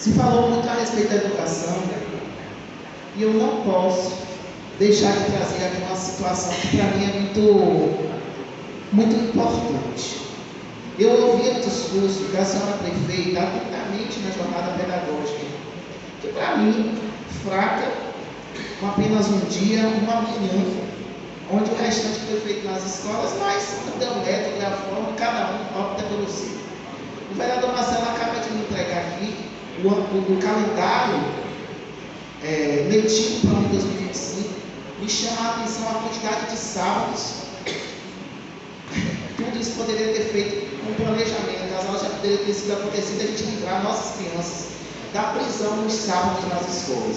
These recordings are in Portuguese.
Se falou muito a respeito da educação, e eu não posso deixar de trazer aqui uma situação que para mim é muito importante. Eu ouvi o discurso da senhora prefeita atentamente na jornada pedagógica, que para mim, fraca, com apenas um dia, uma manhã, onde o restante foi feito nas escolas, mas não é o método, é a forma, cada um opta pelo seu. O vereador Marcelo acaba de me entregar aqui o calendário letivo para o ano 2025, me chama a atenção a quantidade de sábados. Tudo isso poderia ter feito com planejamento, as aulas já poderiam ter sido acontecidas, a gente livrar nossas crianças da prisão nos sábados nas escolas.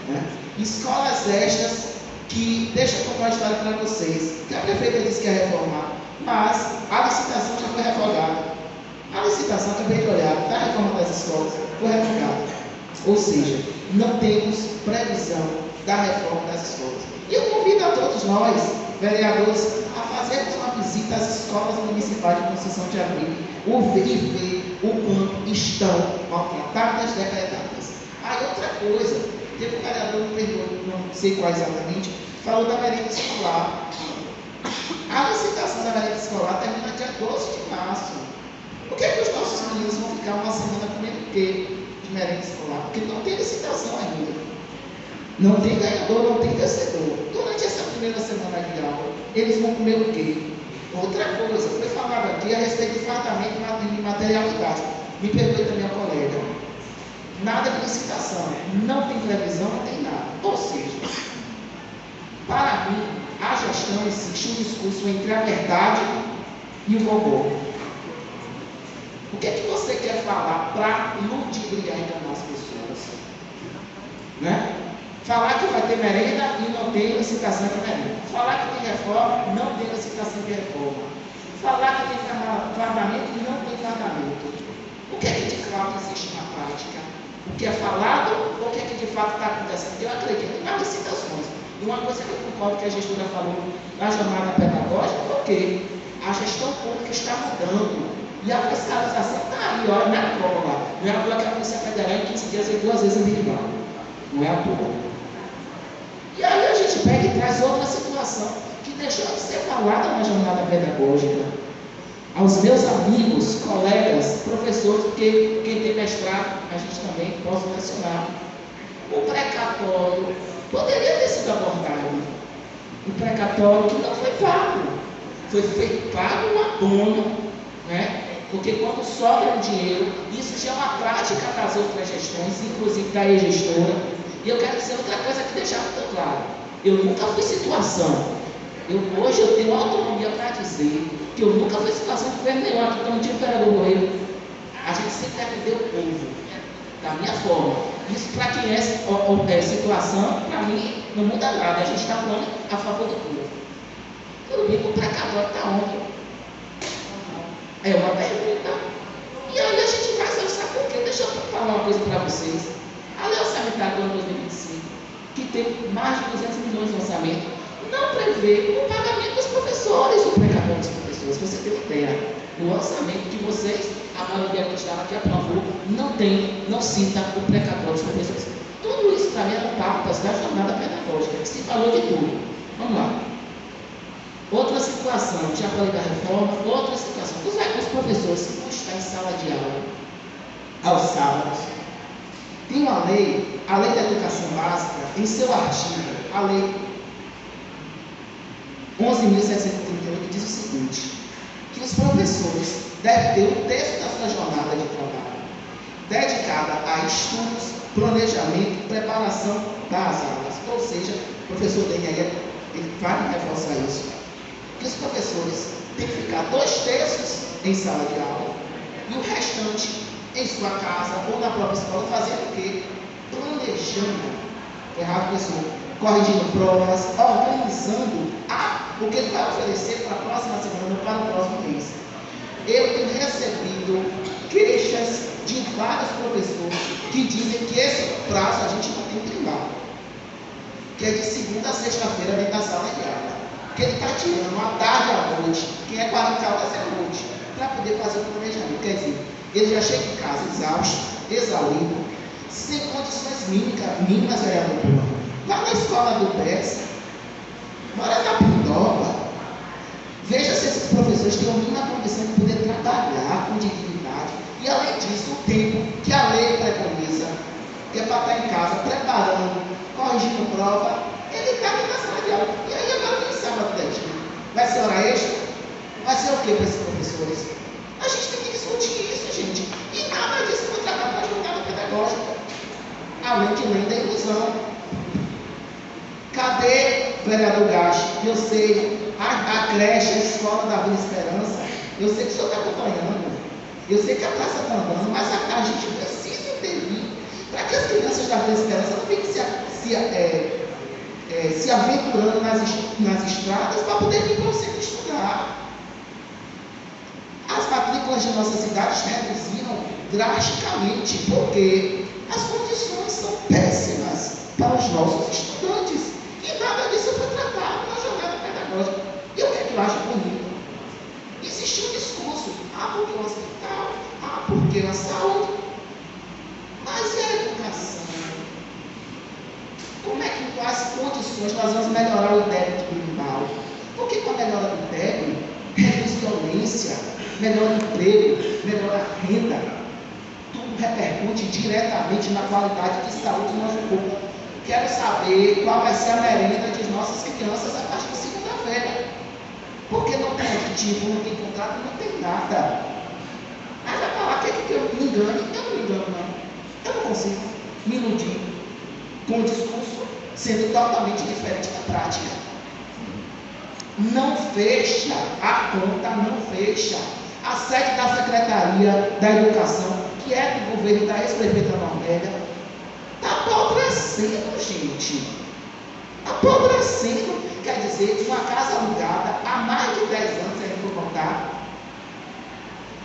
Né? Escolas estas que, deixa eu contar uma história para vocês, que a prefeita disse que ia reformar, mas a licitação já foi revogada. A licitação, acabei de olhar, da reforma das escolas, foi revogada. Ou seja, não temos previsão da reforma das escolas. E eu convido a todos nós, vereadores, a fazermos uma visita às escolas municipais de Conceição de Abril e ver o quanto estão maltratadas, degradadas. Aí outra coisa, teve um vereador, não sei qual exatamente, falou da merenda escolar. A licitação da merenda escolar termina dia 12 de março. Por que os nossos meninos vão ficar uma semana comendo o quê de merenda escolar? Porque não tem licitação ainda. Não tem ganhador, não tem vencedor. Durante essa primeira semana de aula, eles vão comer o quê? Outra coisa, foi falado aqui a respeito de fartamento de material didático. Me perdoe também a colega. Nada de licitação. Não tem previsão, não tem nada. Ou seja, para mim, a gestão existe um discurso entre a verdade e o gogó. O que é que você quer falar para ludibriar e enganar as pessoas? Né? Falar que vai ter merenda e não tem licitação de merenda. Falar que tem reforma, não tem licitação de reforma. Falar que tem fardamento e não tem fardamento. O que é que de fato existe na prática? O que é falado ou o que é que de fato está acontecendo? Eu acredito nas licitações. E uma coisa que eu concordo que a gestora falou na jornada pedagógica, porque a gestão pública está mudando. E a fiscalização está aí, olha, não é a prova lá. Não é a prova que a Polícia Federal em 15 dias veio 2 vezes em Bilbao. Não é a prova. E aí a gente pega e traz outra situação que deixou de ser falada na jornada pedagógica. Aos meus amigos, colegas, professores, porque quem tem mestrado, a gente também pode mencionar. O precatório poderia ter sido abordado. O precatório que não foi pago. Foi feito pago no abono, né? Porque quando sobra o dinheiro, isso já é uma prática das outras gestões, inclusive da ex-gestora. E eu quero dizer outra coisa que deixar muito claro. Eu nunca fui situação. Hoje eu tenho autonomia para dizer que eu nunca fui situação de governo nenhum. Aqui então, um dia o vereador morreu. A gente sempre defendeu o povo, da minha forma. Isso para quem é situação, para mim, não muda nada. A gente está falando a favor do povo. Tudo bem, o precatório está onde? É uma pergunta. E aí a gente vai saber por quê. Deixa eu falar uma coisa para vocês. A lei orçamentária do ano 2025, que tem mais de 200 milhões de orçamento, não prevê o pagamento dos professores, o precatório dos professores. Você tem ideia? No orçamento de vocês, a maioria que estava aqui aprovou, não cita o precatório dos professores. Tudo isso para mim eram pautas da jornada pedagógica, que se falou de tudo. Vamos lá. Outra situação, já falei da reforma, outra situação. Os professores que vão estar em sala de aula aos sábados. Tem uma lei, a Lei da Educação Básica, em seu artigo, a Lei 11.738 diz o seguinte, que os professores devem ter um terço da sua jornada de trabalho dedicada a estudos, planejamento e preparação das aulas. Ou seja, o professor Daniel, ele vai reforçar isso, que os professores têm que ficar 2/3 em sala de aula e o restante em sua casa ou na própria escola, fazendo o quê? Planejando, errado pessoal, corrigindo provas, organizando o que ele vai oferecer para a próxima semana ou para o próximo mês. Eu tenho recebido queixas de vários professores que dizem que esse prazo a gente não tem que treinar, que é de segunda a sexta-feira dentro da sala de aula, que ele está tirando a tarde à noite, que é 40 horas à noite, para poder fazer o planejamento. Quer dizer, ele já chega em casa exausto, exaurido, sem condições mínimas, vereador. Lá na escola do Bessa, mora na Pindoba, veja se esses professores têm a mínima condição de poder trabalhar com dignidade. E além disso, o tempo que a lei preconiza, que é para estar em casa, preparando, corrigindo prova, ele está aqui na sala de aula. E aí agora vem sábado letivo. Vai ser hora extra? Vai ser o que para esses professores? A gente tem que discutir isso, gente. E nada disso foi tratado na jornada pedagógica. Além de lei da ilusão. Cadê, vereador Gacho? Eu sei, a creche, a escola da Vila Esperança, eu sei que o senhor está acompanhando, eu sei que a praça está andando, mas a gente precisa intervir para que as crianças da Vila Esperança não fiquem se aventurando nas estradas para poder vir para o centro estudar. As matrículas de nossas cidades reduziram drasticamente, porque as condições são péssimas para os nossos estudantes. E nada disso foi tratado na jornada pedagógica. E o que é que eu acho bonito? Existe um discurso, porque o hospital, porque a saúde. Mas e a educação? Como é que com as condições nós vamos melhorar o IDEB criminal? Porque com a melhora do IDEB, reduz violência, melhora o emprego, melhora a renda. Tudo repercute diretamente na qualidade de saúde do nosso povo. Quero saber qual vai ser a merenda de nossas crianças a partir de segunda-feira. Porque não tem aditivo, não tem contrato, não tem nada. Aí vai falar que eu me engane. Eu não me engano, não. Eu não consigo me iludir com o discurso sendo totalmente diferente da prática. Não fecha a conta, não fecha. A sede da Secretaria da Educação, que é do governo da ex-prefeita Normélia, está apodrecendo, gente. Apodrecendo, quer dizer, uma casa alugada há mais de 10 anos, se a gente for contar.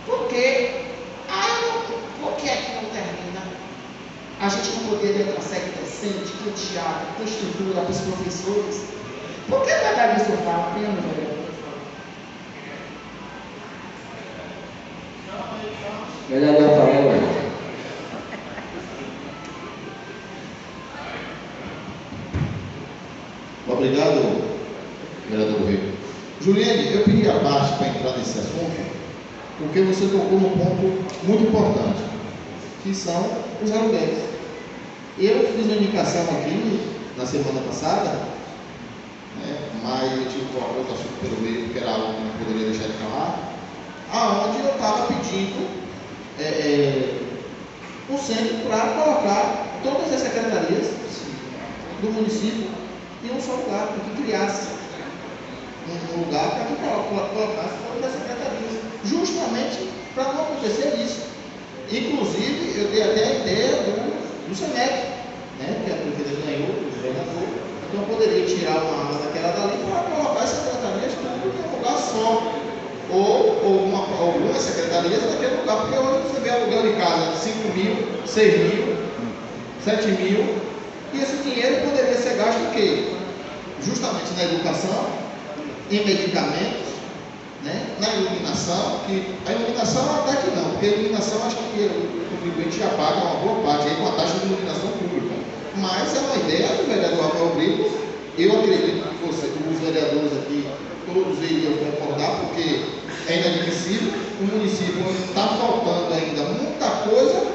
Por quê? Por que é que não termina? A gente não poderia ter uma sede decente, com teatro, com estrutura para os professores. Por que vai dar isso para a pena, vereador? Vereador Rafael. Obrigado, vereador Rui. Juliane, eu pedi abaixo para entrar nesse assunto, porque você tocou num ponto muito importante, que são os aluguéis. Eu fiz uma indicação aqui na semana passada, mas eu tive um outro assunto pelo meio, porque era algo que não poderia deixar de falar, aonde eu estava pedindo um centro para colocar todas as secretarias do município em um só lugar, para que criasse um lugar para que colocasse todas as secretarias, justamente para não acontecer isso. Inclusive, eu dei até a ideia do SEMEC, que a prefeita ganhou, o governador, então eu poderia tirar uma ala daquela dali para colocar as secretarias tudo em um lugar só, ou algumas secretarias naquele lugar, porque hoje você vê aluguel de casa de 5 mil, 6 mil, 7 mil, e esse dinheiro poderia ser gasto em quê? Justamente na educação, em medicamentos, na iluminação, que a iluminação até que não, porque a iluminação acho que o contribuinte já paga uma boa parte aí com a taxa de iluminação pública. Mas é uma ideia do vereador Rafael Brito. Eu acredito que os vereadores aqui, todos iriam concordar, porque é inadmissível, o município está faltando ainda muita coisa,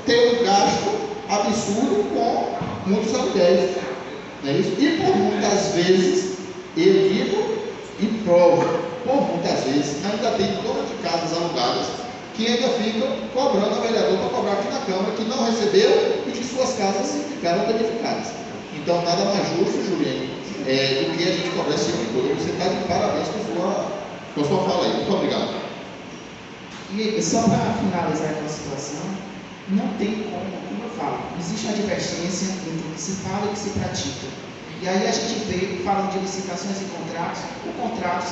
ter um gasto absurdo com muitos aluguéis. Não é isso? E por muitas vezes, eu digo e provo, por muitas vezes, ainda tem dono de casas alugadas que ainda ficam cobrando a vereador para cobrar aqui na Câmara, que não recebeu e que suas casas ficaram danificadas. Então, nada mais justo, Juliane, do que a gente cobrar esse tipo de coisa. Você está de parabéns com a sua fala aí. Muito obrigado. E só para finalizar com a situação, não tem como eu falo, existe uma divergência entre o que se fala e o que se pratica. E aí a gente vê, falando de licitações e contratos, contratos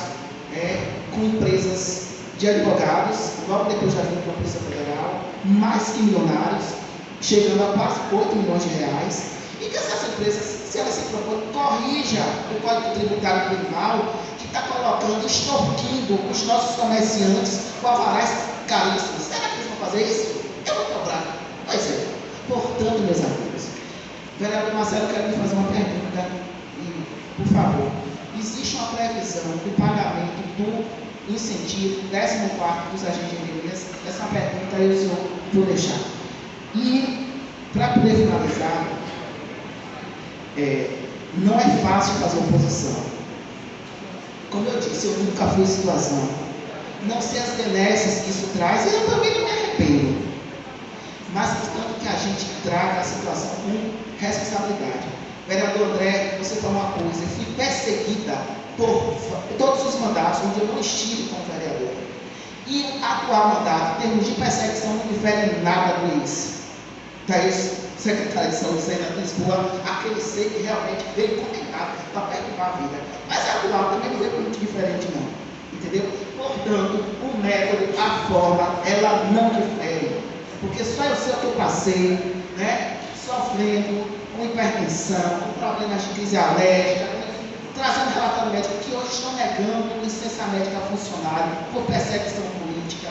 com empresas de advogados, logo depois já vindo para a Polícia Federal, mais que milionários, chegando a quase 8 milhões de reais, e que essas empresas, se elas se propõem, corrija o Código Tributário Criminal, que está colocando, extorquindo os nossos comerciantes com alvarás caríssimos. Será que eles vão fazer isso? Eu vou cobrar. Pois é. Portanto, meus Vereador Marcelo, eu quero lhe fazer uma pergunta, e, por favor. Existe uma previsão do pagamento do incentivo 14º dos agentes de endemias? Essa pergunta eu vou deixar. E, para poder finalizar, não é fácil fazer oposição. Como eu disse, eu nunca fui em situação. Não sei as benesses que isso traz, e eu também não me arrependo. Mas, portanto, que a gente traga a situação com responsabilidade. Vereador André, você falou uma coisa, eu fui perseguida por todos os mandatos onde eu não estive como vereador. E o atual mandato, em termos de perseguição, não difere em nada do isso. Da ex-secretária de Saúde, Zena Lisboa, aquele ser que realmente veio condenado para perturbar a vida. Mas a atual também não veio muito diferente, não. Entendeu? Portanto, o método, a forma, ela não difere. Porque só eu sei o que eu passei, né? Sofrendo com hipertensão, com problemas de crise alérgica, trazendo relatório médico que hoje estão negando licença médica a funcionário por perseguição política.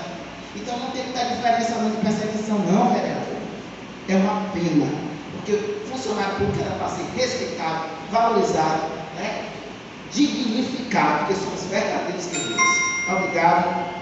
Então não tem muita diferença não de perseguição não, vereador. É uma pena, porque o funcionário público era para ser respeitado, valorizado, né? Dignificado, porque são os verdadeiros guerreiros. Obrigado.